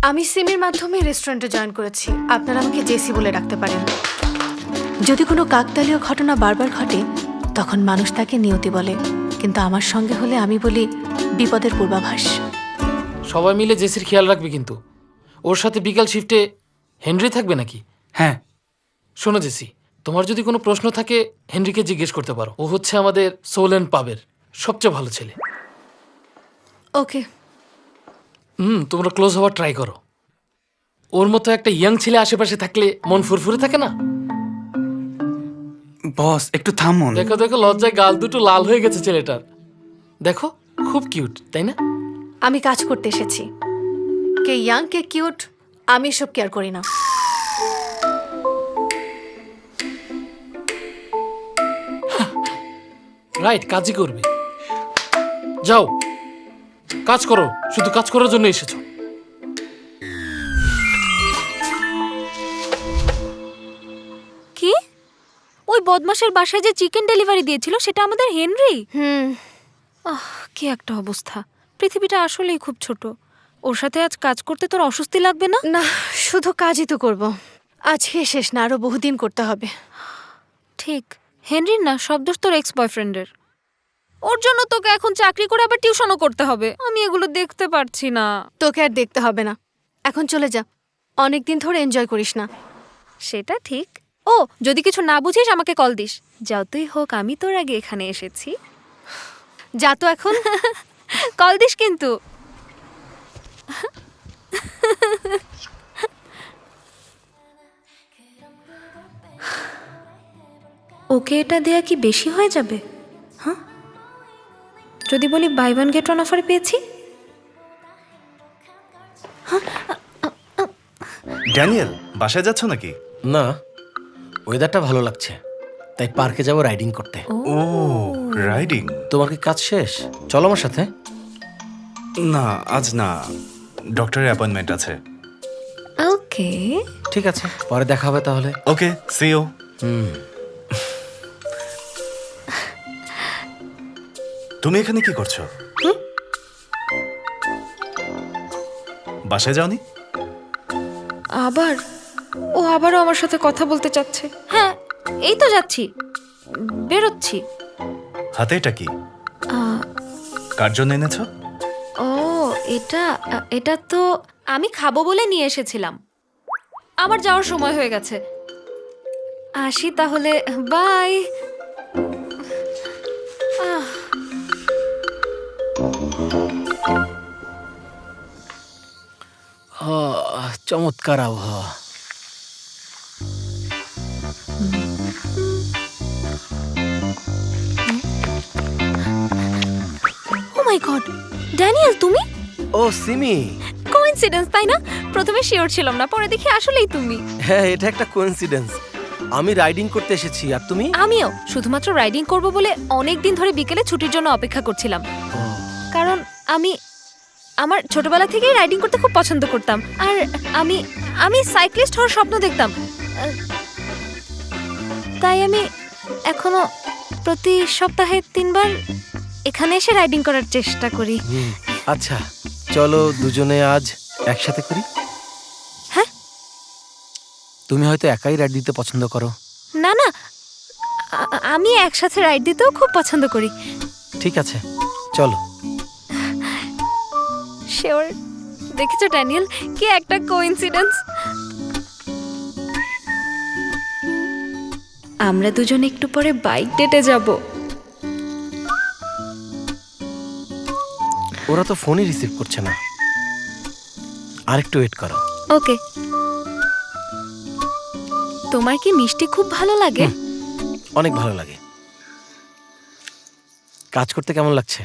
আমি সিমির মাধ্যমে রেস্টুরেন্টে জয়েন করেছি। আপনারা আমাকে জেসি বলে ডাকতে পারেন। যদি কোনো কাকতালীয় ঘটনা বারবার ঘটে তখন মানুষ তাকে নিয়তি বলে, কিন্তু আমার সঙ্গে হলে আমি বলি বিপদের পূর্বাভাস। সবাই মিলে জেসির খেয়াল রাখবে কিন্তু। ওর সাথে বিকাল শিফটে হেনরি থাকবে নাকি? হ্যাঁ। শোনো জেসি, তোমার যদি কোনো প্রশ্ন থাকে হেনরিকে জিজ্ঞেস করতে পারো। ও হচ্ছে আমাদের সোল অ্যান্ড পাবের সবচেয়ে ভালো ছেলে। ওকে। তোমরা ক্লোজ হওয়ার ট্রাই করো। ওর মতো একটা ইয়াং ছেলে আশেপাশে থাকলে মন ফুরফুরে থাকে না? বস একটু থামুন। দেখো দেখো, লজ্জায় গাল দুটো লাল হয়ে গেছে ছেলেটার। দেখো, খুব কিউট, তাই না? আমি কাজ করতে এসেছি। কে ইয়াং কে কিউট আমি এসব কেয়ার করি না। রাইট, কাজই করবে। যাও কাজ করো, শুধু কাজ করার জন্য এসেছো। কি? ওই বদমাশের বাসায় যে চিকেন ডেলিভারি দিয়েছিল সেটা আমাদের হেনরি? কি একটা অবস্থা। পৃথিবীটা আসলেই খুব ছোট। ওর সাথে আজ কাজ করতে তোর অস্বস্তি লাগবে না? না, শুধু কাজই তো করব। আজকে শেষ না, আরো বহুদিন করতে হবে। ঠিক। হেনরির না, সব দোষ তোর এক্স বয়ফ্রেন্ডের। ওর জন্য তোকে এখন চাকরি করে আবার টিউশনও করতে হবে। আমি এগুলো দেখতে পারছি না। তোকে আর দেখতে হবে না, এখন চলে যা। অনেকদিন ধরে এনজয় করিস না। সেটা ঠিক। ও, যদি কিছু না বুঝিস আমাকে কল দিস। যতই হোক আমি তোর আগে এখানে এসেছি। যা তো এখন। কল দিস কিন্তু। ওকে এটা দেয়া কি বেশি হয়ে যাবে? হ্যাঁ, যদি বলি buy one get one offer পেয়েছি। ড্যানিয়েল, বাসায় যাচ্ছ নাকি? না, ওয়েদারটা ভালো লাগছে, তাই পার্কে যাব রাইডিং করতে। ও, রাইডিং? তোমার কি কাজ শেষ? চলো আমার সাথে। না, আজ না, ডক্টরের অ্যাপয়েন্টমেন্ট আছে। ওকে। ঠিক আছে, পরে দেখা হবে তাহলে। ওকে, সি ইউ। তুমি এখানে কি করছো? বাসায় যাওনি? ও আবারও আমার সাথে কথা বলতে চাচ্ছে। হ্যাঁ, এই তো যাচ্ছি, বেরোচ্ছি। হাতে এটা কি? কার জন্য এনেছো? ও, এটা তো আমি খাবো বলে নিয়ে এসেছিলাম। আমার যাওয়ার সময় হয়ে গেছে, আসি তাহলে। বাই। চমৎকার আবহাওয়া। ও মাই গড, ড্যানিয়েল তুমি? ও সিমি। কোইন্সিডেন্স তাই না? প্রথমে শিওর ছিলাম না, পরে দেখি আসলেই তুমি। হ্যাঁ, এটা একটা কোইন্সিডেন্স। আমি রাইডিং করতে এসেছি, আর তুমি? আমিও শুধুমাত্র রাইডিং করব বলে অনেক দিন ধরে বিকেলে ছুটির জন্য অপেক্ষা করছিলাম। কারণ আমার ছোটবেলা থেকেই রাইডিং করতে খুব পছন্দ করতাম, আর আমি সাইক্লিস্ট হওয়ার স্বপ্ন দেখতাম। তাই আমি এখনো প্রতি সপ্তাহে 3 বার এখানে এসে রাইডিং করার চেষ্টা করি। আচ্ছা, চলো দুজনে আজ একসাথে করি। হ্যাঁ? তুমি হয়তো একাই রাইড দিতে পছন্দ করো। না না, আমি একসাথে রাইড দিতেও খুব পছন্দ করি। ঠিক আছে, চলো। শিওর। দেখেছো ড্যানিয়েল, কি একটা কোইন্সিডেন্স। আমরা দুজন একটু পরে বাইক ডেটে যাব। ওরা তো ফোনই রিসিভ করছে না, আরেকটু ওয়েট করো। ওকে। তোমার কি মিষ্টি খুব ভালো লাগে? অনেক ভালো লাগে। কাজ করতে কেমন লাগছে?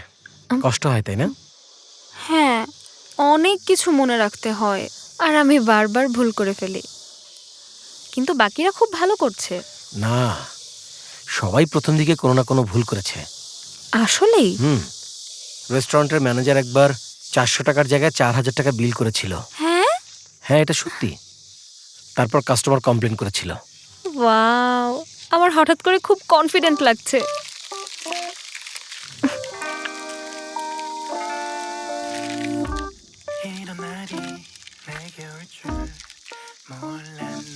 কষ্ট হয় তাই না? হ্যাঁ, অনেক কিছু মনে রাখতে হয়, আর আমি বারবার ভুল করে ফেলি। কিন্তু বাকিরা খুব ভালো করছে। না, সবাই প্রথম দিকে কোনো না কোনো ভুল করেছে। আসলেই? রেস্টুরেন্টের ম্যানেজার একবার 400 টাকার জায়গায় 4000 টাকা বিল করেছিল। হ্যাঁ? হ্যাঁ, এটা সত্যি। তারপর কাস্টমার কমপ্লেন করেছিল। ওয়াও, আমার হঠাৎ করে খুব কনফিডেন্ট লাগছে।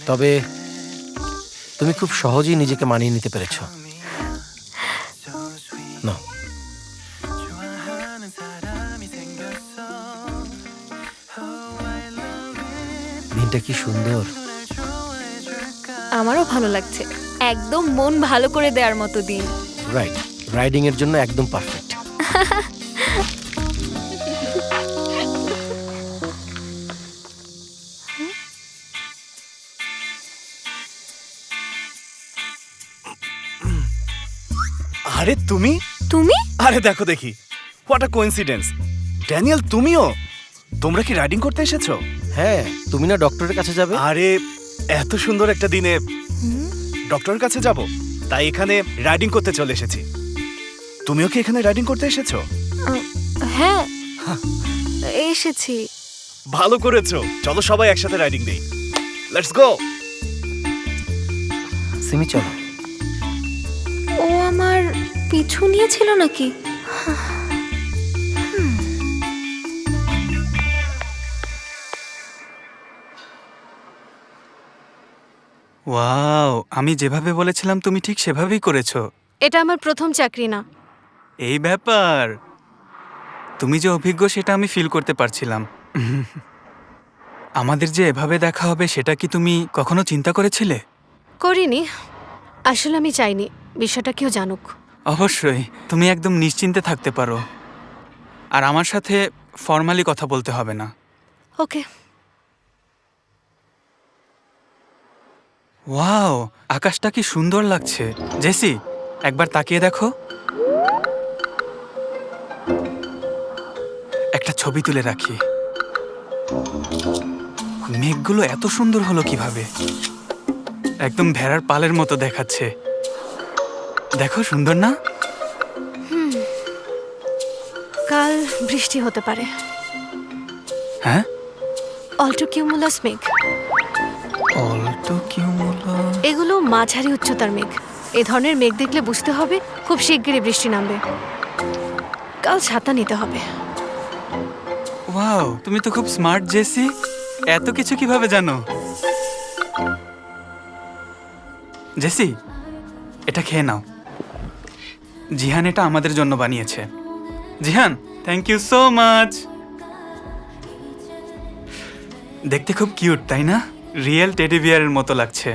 তবে তুমি খুব সহজেই নিজেকে মানিয়ে নিতে পেরেছো। না, দিনটা কি সুন্দর। আমারও ভালো লাগছে, একদম মন ভালো করে দেওয়ার মতো দিন। রাইট, রাইডিং এর জন্য একদম পারফেক্ট। আরে তুমি তুমি আরে দেখো দেখি, হোয়াট আ কোইন্সিডেন্স। ড্যানিয়েল, তুমিও? তোমরা কি রাইডিং করতে এসেছো? হ্যাঁ, তুমি না ডক্টরের কাছে যাবে? আরে এত সুন্দর একটা দিনে ডক্টরের কাছে যাব, তাই এখানে রাইডিং করতে চলে এসেছি। তুমিও কি এখানে রাইডিং করতে এসেছো? হ্যাঁ এসেছি। ভালো করেছো, চলো সবাই একসাথে রাইডিং দেই। Let's go. সিমি চলো। ও আমার পিছু নিয়েছিল নাকি? ওয়াও, আমি যেভাবে বলেছিলাম তুমি ঠিক সেভাবেই করেছো। এটা আমার প্রথম চাকরি না। এই ব্যাপার, তুমি যে অভিজ্ঞ সেটা আমি ফিল করতে পারছিলাম। আমাদের যে এভাবে দেখা হবে সেটা কি তুমি কখনো চিন্তা করেছিলে? করিনি, আসলে আমি চাইনি বিষয়টা কেউ জানুক। অবশ্যই, তুমি একদম নিশ্চিন্তে থাকতে পারো। আর আমার সাথে ফর্মালি কথা বলতে হবে না। ওকে। ওয়াও, আকাশটা কি সুন্দর লাগছে। জেসি, একবার তাকিয়ে দেখো। একটা ছবি তুলে রাখি। মেঘগুলো এত সুন্দর হলো কিভাবে? একদম ভেড়ার পালের মতো দেখাচ্ছে। দেখো, সুন্দর না? কাল বৃষ্টি হতে পারে। হ্যাঁ, অল্টোকিউমুলাস মেঘ। Alto cumulo. এগুলো মাঝারি উচ্চতার মেঘ। এ ধরনের মেঘ দেখলে বুঝতে হবে খুব শিগগিরই বৃষ্টি নামবে। কাল ছাতা নিতে হবে। ওয়াও, তুমি তো খুব স্মার্ট জেসি। এত কিছু কিভাবে জানো? জেসি, এটা খেয়ে নাও। জিহান এটা আমাদের জন্য বানিয়েছে। Jihan, thank you so much. দেখতে খুব কিউট, তাই না? রিয়েল টেডি বিয়ারের মতো লাগছে।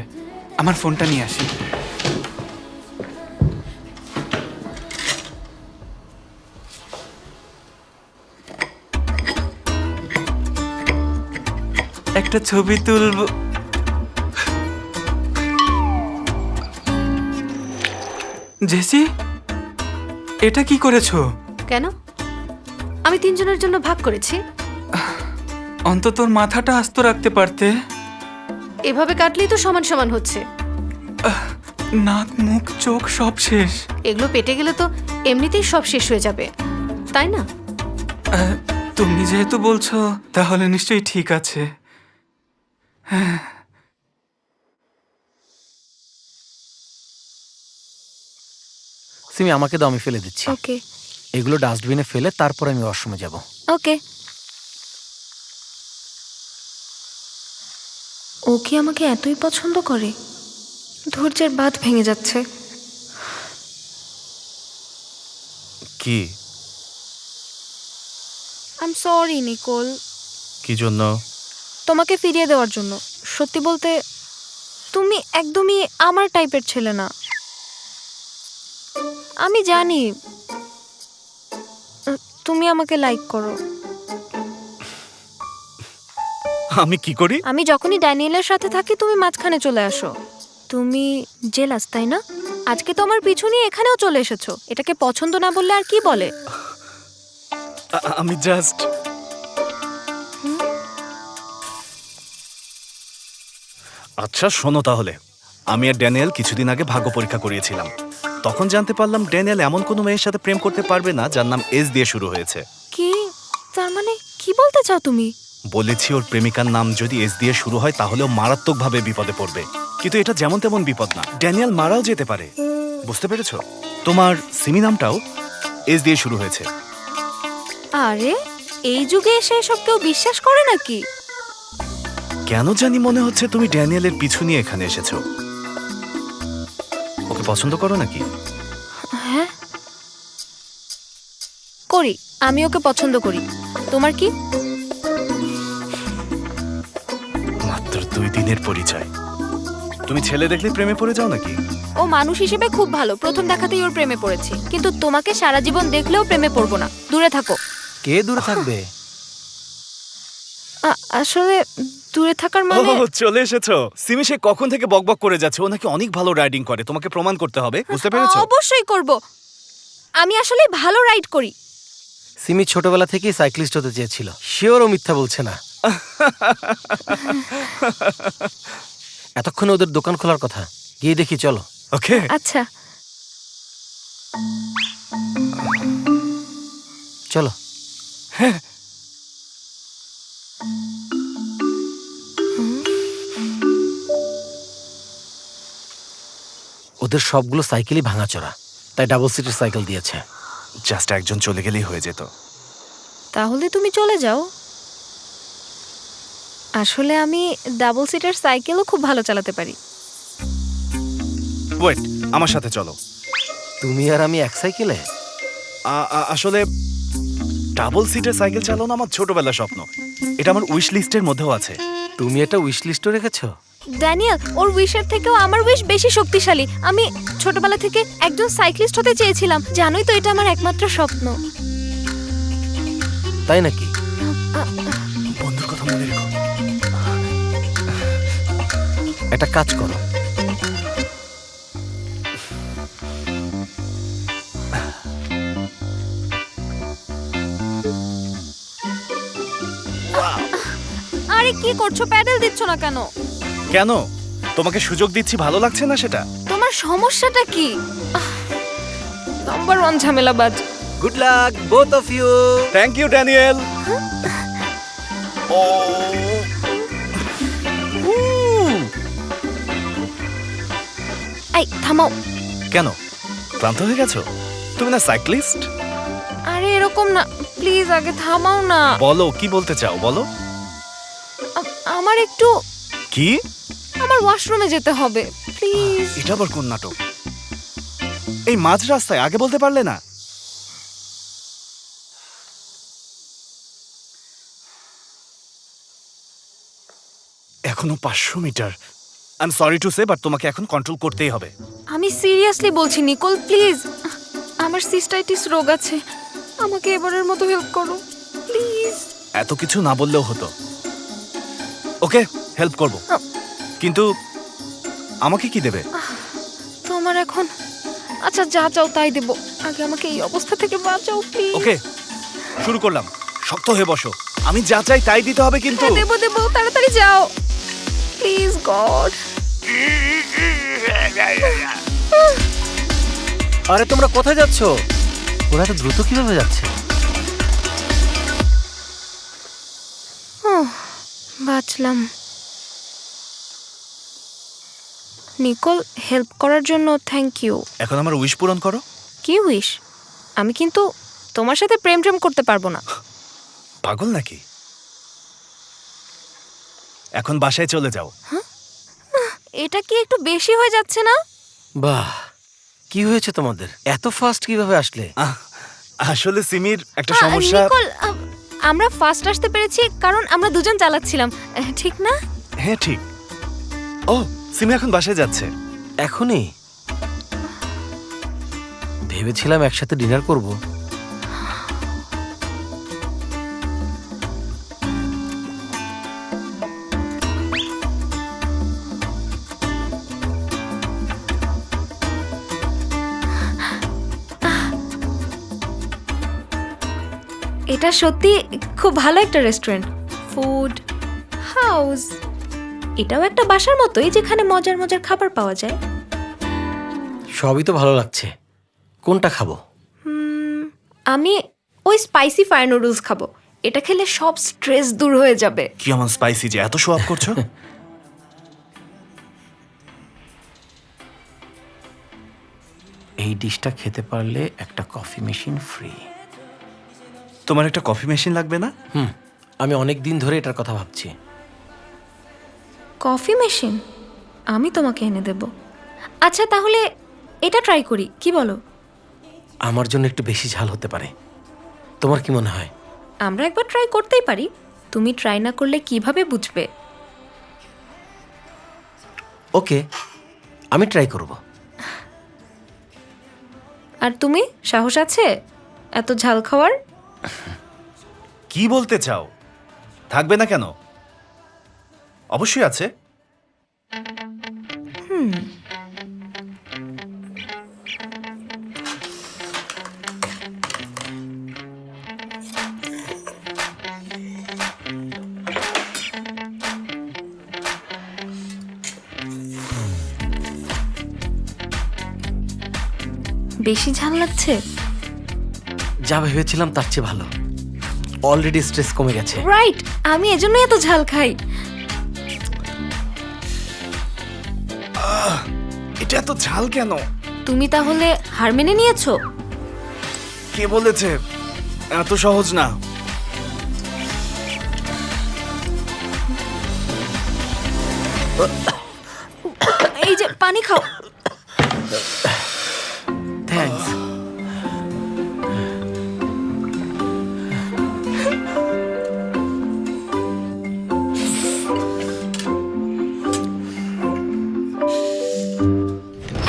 আমার ফোনটা নিয়ে আসি। একটা ছবি তুলব। জেসি, এটা কি করেছো? কেন? আমি তিনজনের জন্য ভাগ করেছি। অন্তত ওর মাথাটা আস্ত রাখতে পারতে। এভাবে কাটলেই তো সমান সমান হচ্ছে। নাক, মুখ, চোখ সব শেষ। এগুলো পেটে গেলে তো এমনিতেই সব শেষ হয়ে যাবে, তাই না? তুমি যেহেতু বলছো তাহলে নিশ্চয়ই ঠিক আছে। সিমি, আমাকে দাও, আমি ফেলে দিচ্ছি। ওকে এগুলো ডাস্টবিনে ফেলে তারপর আমি ওয়াশরুমে যাব। ওকে। ও কি আমাকে এতই পছন্দ করে? ধৈর্যের বাঁধ ভেঙে যাচ্ছে। কি? আই এম সরি নিকোল, কি জন্য? তোমাকে ফিরিয়ে দেওয়ার জন্য। সত্যি বলতে তুমি একদমই আমার টাইপের ছেলে না। আমি জানি তুমি আমাকে লাইক করো। আমি কি করি? আমি যখনই ড্যানিয়েলের সাথে থাকি তুমি মাঝখানে চলে আসো। তুমি জেলাস, তাই না? আজকে তো আমার পিছু নিয়ে এখানেও চলে এসেছো। এটাকে পছন্দ না বললে আর কি বলে? আমি জাস্ট আচ্ছা শোনো তাহলে, আমি আর ড্যানিয়েল কিছুদিন আগে ভাগ্য পরীক্ষা করিয়েছিলাম। তখন জানতে পারলাম ড্যানিয়েল এমন কোনো মেয়ের সাথে প্রেম করতে পারবে না যার নাম এস দিয়ে শুরু হয়েছে। কি? তার মানে কি বলতে চাও তুমি? বলেছি ওর প্রেমিকার নাম যদি এস দিয়ে শুরু হয় তাহলেও মারাত্মকভাবে বিপদে পড়বে। কিন্তু এটা যেমন তেমন বিপদ না, ড্যানিয়েল মারাও যেতে পারে। বুঝতে পেরেছো? তোমার সিমি নামটাও এস দিয়ে শুরু হয়েছে। আরে এই যুগে এসে এসব কেউ বিশ্বাস করে নাকি? কেন জানি মনে হচ্ছে তুমি ড্যানিয়েলের পিছু নিয়ে এখানে এসেছো। ওকে পছন্দ করো নাকি? হ্যাঁ করি, আমি ওকে পছন্দ করি। তোমার কি? মাত্র 2 দিনের পরিচয়, তুমি ছেলে দেখলে প্রেমে পড়ে যাও নাকি? ও মানুষ হিসেবে খুব ভালো, প্রথম দেখাতেই ওর প্রেমে পড়েছি। কিন্তু তোমাকে সারা জীবন দেখলেও প্রেমে পড়বো না, দূরে থাকো। কে দূরে থাকবে? আসলে দূরে থাকার মানে ও চলে এসেছো। সিমি সে কখন থেকে বকবক করে যাচ্ছে, ও নাকি অনেক ভালো রাইডিং করে, তোমাকে প্রমাণ করতে হবে, বুঝতে পেরেছো? অবশ্যই করব, আমি আসলে ভালো রাইড করি। সিমি ছোটবেলা থেকেই সাইক্লিস্ট হতে চেয়েছিল। শিওর ও মিথ্যা বলছে না। এতক্ষণে ওদের দোকান খোলার কথা, গিয়ে দেখি চলো। ওকে আচ্ছা চলো। ওদের সবগুলো সাইকেলই ভাঙাচোরা, তাই ডাবল সিটের সাইকেল দিয়েছে। জাস্ট একজন চলে গেলেই হয়ে যেত। তাহলে তুমি চলে যাও। আসলে আমি ডাবল সিটার সাইকেলও খুব ভালো চালাতে পারি। ওয়েট, আমার সাথে চলো। তুমি আর আমি এক সাইকেলে? আসলে ডাবল সিটের সাইকেল চালানো আমার ছোটবেলার স্বপ্ন, এটা আমার উইশ লিস্টের মধ্যেও আছে। তুমি এটা উইশ লিস্টে রেখেছো? ড্যানিয়েল, ওর উইশের থেকেও আমার উইশ বেশি শক্তিশালী। আমি ছোটবেলা থেকে একজন সাইক্লিস্ট হতে চেয়েছিলাম, জানোই তো এটা আমার একমাত্র স্বপ্ন। তাই নাকি? বন্ধুর কথা মনে রেখো। একটা কাজ করো, আরে কি করছো, প্যাডেল দিচ্ছ না কেন? কেন? তোমাকে সুযোগ দিচ্ছি, ভালো লাগছে না সেটা? তোমার সমস্যাটা কি? নাম্বার 1 ঝামেলাবাজ। Good luck both of you. Thank you Daniel. ও এই থামাও। কেন, ক্লান্ত হয়ে গেছো? তুমি না সাইক্লিস্ট? আরে এরকম না, প্লিজ আগে থামাও না। বলো, কি বলতে চাও বলো। আমার একটু, কি? আমার ওয়াশরুমে যেতে হবে, প্লিজ। এটা আবার কোন নাটক? এই মাঝ রাস্তায়, আগে বলতে পারলে না? এখনো 500 মিটার। I am sorry to say, but তোমাকে এখন কন্ট্রোল করতেই হবে। আমি সিরিয়াসলি বলছি নিকোল, প্লিজ। আমার সিস্টাইটিস রোগ আছে, আমাকে এবারের মতো হেল্প করো প্লিজ। এত কিছু না বললেও হতো। ওকে, হেল্প করব, কিন্তু আমাকে কি দেবে? তোমার এখন, আচ্ছা যা চাও তাই দেব, আগে আমাকে এই অবস্থা থেকে বাঁচাও প্লিজ। ওকে, শুরু করলাম। শক্ত হয়ে বসো, আমি যা চাই তাই দিতে হবে কিন্তু। হ্যাঁ দেবো দেবো, তাড়াতাড়ি যাও প্লিজ গড। আরে তোমরা কোথায় যাচ্ছ? ওরা এত দ্রুত কিভাবে যাচ্ছে? বাঁচলাম। নিকোল, হেল্প করার জন্য থ্যাংক ইউ। এখন আমার উইশ পূরণ করো। কি উইশ? আমি কিন্তু তোমার সাথে প্রেম প্রেম করতে পারবো না। পাগল নাকি? এখন বাসায় চলে যাও। এটা কি একটু বেশি হয়ে যাচ্ছে না? বাহ, কি হয়েছে তোমাদের? এত ফাস্ট কিভাবে আসলে? আসলে সিমির একটা সমস্যা। নিকোল, আমরা ফার্স্ট আসতে পেরেছি কারণ আমরা দুজন চালাচ্ছিলাম, ঠিক না? হ্যাঁ ঠিক। ও, সিমি এখন বাসায় যাচ্ছে। এখনই? ভেবেছিলাম একসাথে ডিনার করব। এটা সত্যি খুব ভালো একটা রেস্টুরেন্ট, ফুড হাউস। এটাও একটা বাসার মতোই, যেখানে মজার মজার খাবার পাওয়া যায়। সবই তো ভালো লাগছে, কোনটা খাবো? আমি ওই স্পাইসি ফায়ার নুডলস খাবো, এটা খেলে সব স্ট্রেস দূর হয়ে যাবে। কি এমন স্পাইসি যে এত শো অফ করছো? এই ডিশটা খেতে পারলে একটা কফি মেশিন ফ্রি। তোমার একটা কফি মেশিন লাগবে না? আমি অনেক দিন ধরে এটার কথা ভাবছি। কফি মেশিন আমি তোমাকে এনে দেব। আচ্ছা তাহলে এটা ট্রাই করি, কি বলো? আমার জন্য একটু বেশি ঝাল হতে পারে। তোমার কি মনে হয়? আমরা একবার ট্রাই করতেই পারি। তুমি ট্রাই না করলে কিভাবে বুঝবে? ওকে, আমি ট্রাই করব। আর তুমি, সাহস আছে এত ঝাল খাওয়ার? কি বলতে চাও? থাকবে না কেন? অবশ্যই আছে। বেশি ঝাল লাগছে? যা ভেবেছিলাম তার চেয়ে ভালো। অলরেডি স্ট্রেস কমে গেছে। রাইট, আমি এজন্যই এত ঝাল খাই। এটা এত ঝাল কেন? তুমি তাহলে হার মেনে নিয়েছো? কে বলেছে? এত সহজ না। এই যে পানি খাও। থ্যাঙ্কস।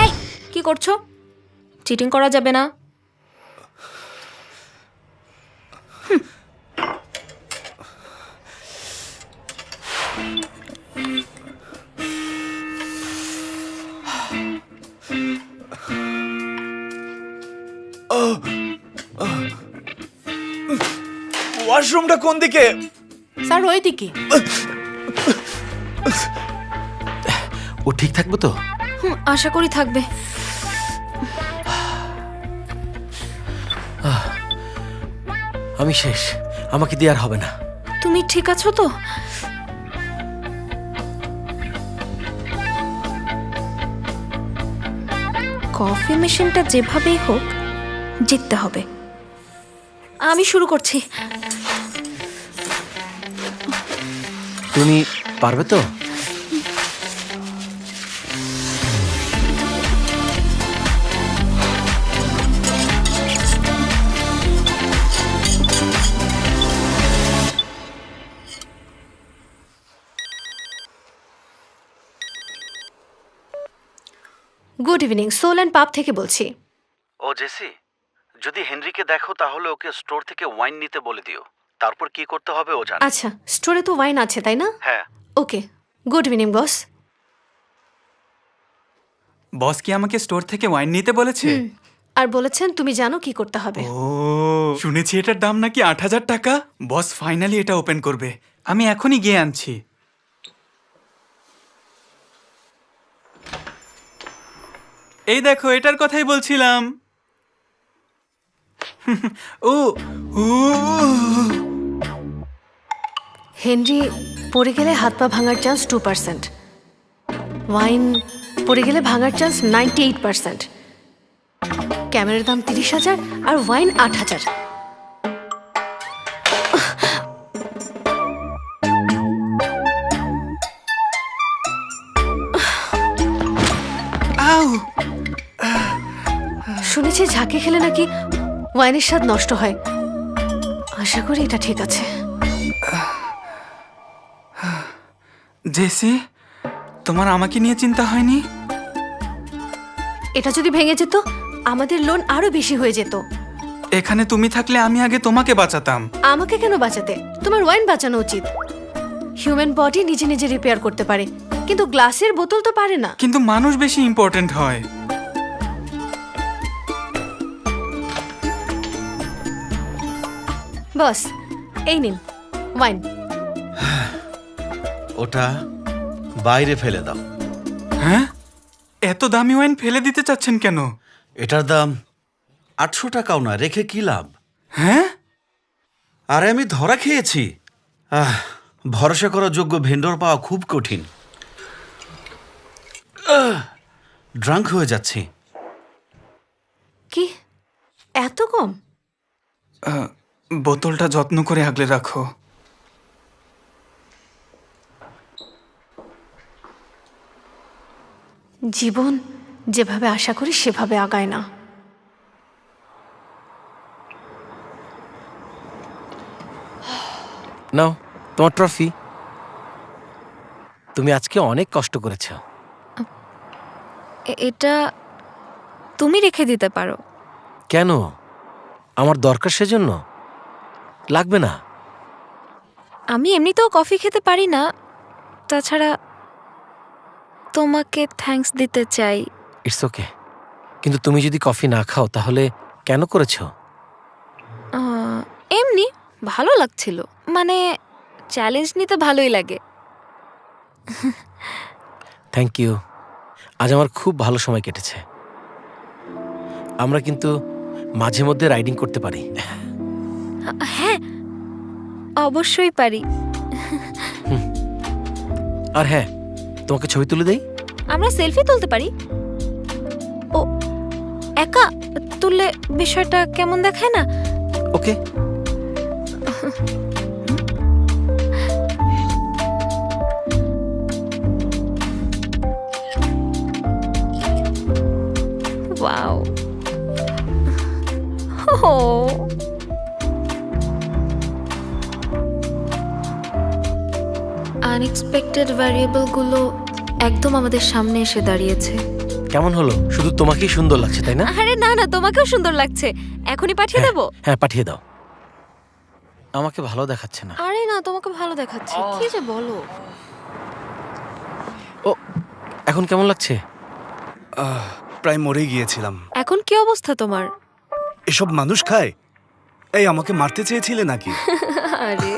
এই কি করছো? চিটিং করা যাবে না। ওয়াশরুমটা কোন দিকে? স্যার ওই দিকে। ও ঠিক থাকবে তো? আশা করি থাকবে। আমি শেষ, আমাকে দিয়ে আর হবে না। তুমি ঠিক আছো তো? কফি মেশিনটা যেভাবেই হোক জিততে হবে। আমি শুরু করছি। তুমি পারবে তো? গুড ইভিনিং, সোল অ্যান্ড পাব থেকে বলছি। ও জেসি, যদি হেনরিকে দেখো তাহলে ওকে স্টোর থেকে ওয়াইন নিতে বলে দিও। তারপর কি করতে হবে ও জানে। আচ্ছা, স্টোরে তো ওয়াইন আছে তাই না? হ্যাঁ। ওকে, গুড ইভিনিং বস। বস কি আমাকে স্টোর থেকে ওয়াইন নিতে বলেছে? আর বলেছেন তুমি জানো কি করতে হবে। ও, শুনেছি এটার দাম নাকি ৮,০০০ টাকা। বস ফাইনালি এটা ওপেন করবে। আমি এখনই গিয়ে আনছি। এই দেখো, এটার কথাই বলছিলাম। ও ও হেনরি পড়ে গেলে হাত পা ভাঙার চান্স 2%, ওয়াইন পড়ে গেলে ভাঙার চান্স 98%, ক্যামেরার দাম 30,000 আর ওয়াইন 8,000। আউ! শুনেছি ঝাঁকে খেলে নাকি ওয়াইনের স্বাদ নষ্ট হয়। আশা করি এটা ঠিক আছে। জেসি, তোমার আমাকে নিয়ে চিন্তা হয়নি? এটা যদি ভেঙে যেত আমাদের লোন আরো বেশি হয়ে যেত। এখানে তুমি থাকলে আমি আগে তোমাকে বাঁচাতাম। আমাকে কেন বাঁচাতে? তোমার ওয়াইন বাঁচানো উচিত। হিউম্যান বডি নিজে নিজে রিপেয়ার করতে পারে, কিন্তু গ্লাসের বোতল তো পারে না। কিন্তু মানুষ বেশি ইম্পর্ট্যান্ট হয়। বস, এই নিন ওয়াইন। ওটা বাইরে ফেলে দাও। হ্যাঁ, এত দামি ওয়াইন ফেলে দিতে চাচ্ছেন কেন? এটার দাম ৮০০ টাকাও না, রেখে কি লাভ? হ্যাঁ, আরে আমি ধরা খেয়েছি। ভরসা করার যোগ্য ভেন্ডর পাওয়া খুব কঠিন। ড্রাঙ্ক হয়ে যাচ্ছি। কি এত কম? বোতলটা যত্ন করে আগলে রাখো। জীবন যেভাবে আশা করি সেভাবে আগায় না। নাও তোমার ট্রফি। তুমি আজকে অনেক কষ্ট করেছ। এটা তুমি রেখে দিতে পারো। কেন? আমার দরকার সেজন্য? লাগবে না। আমি এমনিতেও কফি খেতে পারি না, তাছাড়া তোমাকে থ্যাঙ্কস দিতে চাই। It's okay. কিন্তু তুমি যদি কফি না খাও তাহলে কেন করেছ? এমনি ভালো লাগছিল, মানে চ্যালেঞ্জ নিতে ভালোই লাগে। Thank you. আজ আমার খুব ভালো সময় কেটেছে। আমরা কিন্তু মাঝে মধ্যে রাইডিং করতে পারি। হ্যাঁ, অবশ্যই পারি। আর হ্যাঁ, তোমাকে ছবি তুলে দেই। আমরা সেলফি তুলতে পারি। ও, একা তুললে বিষয়টা কেমন দেখায় না? ওকে। ওয়াও, ও আনএক্সপেক্টেড ভ্যারিয়েবলগুলো একদম আমাদের সামনে এসে দাঁড়িয়েছে। কেমন হলো? শুধু তোমাকেই সুন্দর লাগছে তাই না? আরে না না, তোমাকেও সুন্দর লাগছে। এখনই পাঠিয়ে দেবো? হ্যাঁ, পাঠিয়ে দাও। আমাকে ভালো দেখাচ্ছে না। আরে না, তোমাকে ভালো দেখাচ্ছে। কি যে বলো। ও, এখন কেমন লাগছে? প্রায় মরে গিয়েছিলাম। এখন কি অবস্থা তোমার? এসব মানুষ খায়? এই আমাকে মারতে চেয়েছিলে নাকি? আরে